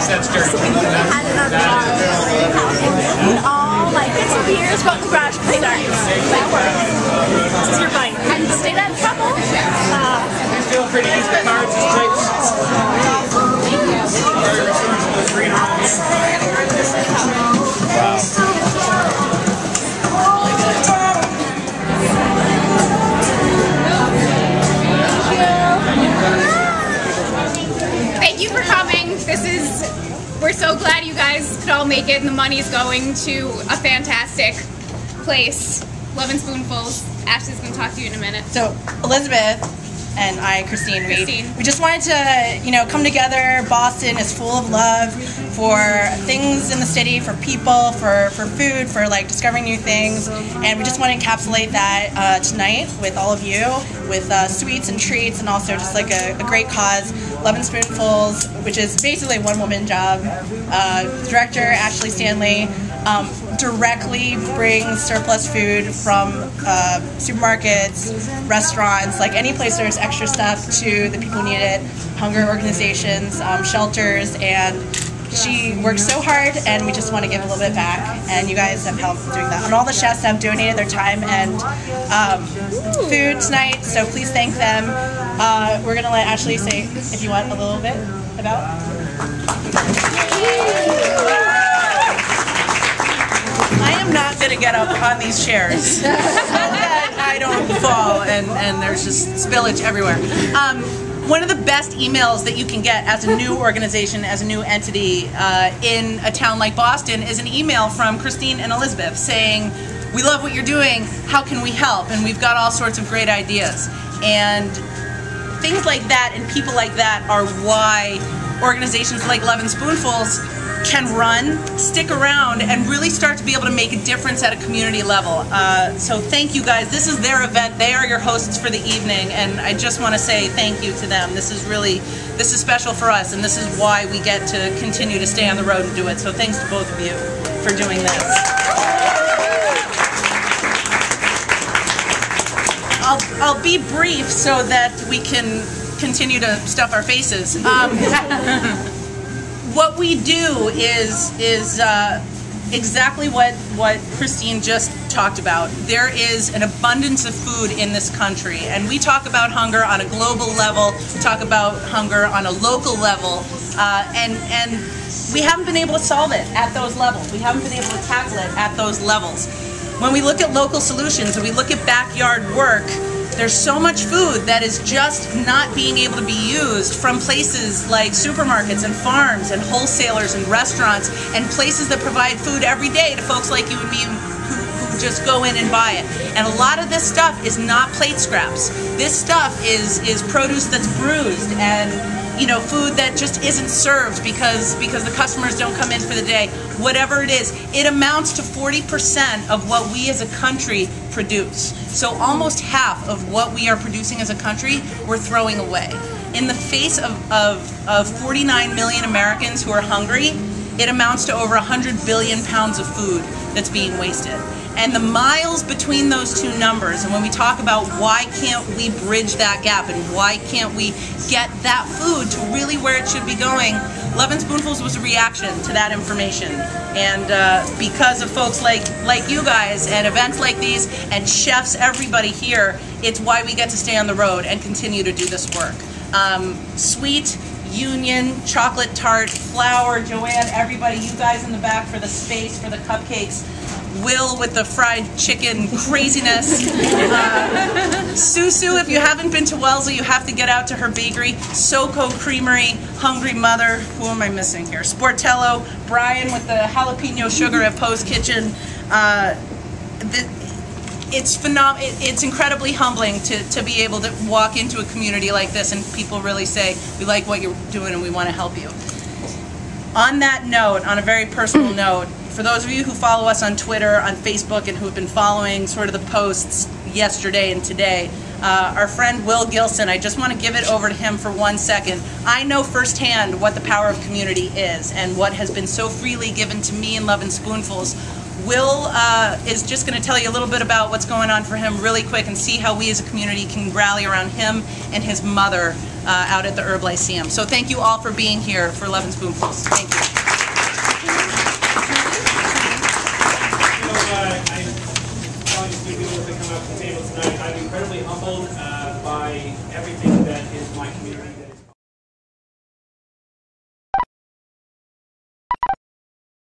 had it on the and all my bits and beers got the garage play darts. That worked. This is your bite. And stayed out of trouble. Feel free to use the cards as plates. Thank you for coming. We're so glad you guys could all make it, and the money's going to a fantastic place. Love and Spoonfuls. Ashley's going to talk to you in a minute. So, Elizabeth and I, Christine, we just wanted to, come together. Boston is full of love for things in the city, for people, for food, for like discovering new things, and we just want to encapsulate that tonight with all of you, with sweets and treats, and also just like a great cause. Love and Spoonfuls, which is basically a one-woman job. Director Ashley Stanley directly brings surplus food from supermarkets, restaurants, like any place there's extra stuff to the people who need it, hunger organizations, shelters, and she works so hard, and we just want to give a little bit back, and you guys have helped doing that. And all the chefs have donated their time and food tonight, so please thank them. We're going to let Ashley say, if you want, a little bit about. I am not going to get up on these chairs so that I don't fall and there's just spillage everywhere. One of the best emails that you can get as a new organization, as a new entity in a town like Boston is an email from Christine and Elizabeth saying, we love what you're doing, how can we help? And we've got all sorts of great ideas. And things like that and people like that are why organizations like Love and Spoonfuls can run, stick around, and really start to be able to make a difference at a community level. So thank you guys. This is their event. They are your hosts for the evening, and I just want to say thank you to them. This is special for us, and this is why we get to continue to stay on the road and do it. So thanks to both of you for doing this. I'll be brief so that we can continue to stuff our faces. What we do is exactly what Christine just talked about. There is an abundance of food in this country, and we talk about hunger on a global level, we talk about hunger on a local level, and we haven't been able to solve it at those levels. We haven't been able to tackle it at those levels. When we look at local solutions and we look at backyard work, there's so much food that is just not being able to be used from places like supermarkets and farms and wholesalers and restaurants and places that provide food every day to folks like you and me who just go in and buy it. And a lot of this stuff is not plate scraps. This stuff is produce that's bruised and food that just isn't served because the customers don't come in for the day. Whatever it is, it amounts to 40% of what we as a country produce. So almost half of what we are producing as a country, we're throwing away. In the face of 49 million Americans who are hungry, it amounts to over 100 billion pounds of food that's being wasted. And the miles between those two numbers, and when we talk about why can't we bridge that gap and why can't we get that food to really where it should be going, Love and Spoonfuls was a reaction to that information. And because of folks like you guys and events like these and chefs, everybody here, it's why we get to stay on the road and continue to do this work. Sweet, Union, Chocolate Tart, Flour, Joanne, everybody, you guys in the back for the space, for the cupcakes, Will with the fried chicken craziness. Susu, if you haven't been to Wellesley, you have to get out to her bakery. SoCo Creamery, Hungry Mother, who am I missing here? Sportello, Brian with the jalapeno sugar at Poe's Kitchen. It's phenomenal. It's incredibly humbling to be able to walk into a community like this and people really say, we like what you're doing and we want to help you. On that note, on a very personal note, for those of you who follow us on Twitter, on Facebook, and who have been following sort of the posts yesterday and today, our friend Will Gilson, I just want to give it over to him for 1 second. I know firsthand what the power of community is and what has been so freely given to me in Love and Spoonfuls Will is just going to tell you a little bit about what's going on for him really quick and see how we as a community can rally around him and his mother out at the Herb Lyceum. So thank you all for being here for 11 Spoonfuls. Thank you. Telling the people to come up to the table tonight, I'm incredibly humbled by everything that is my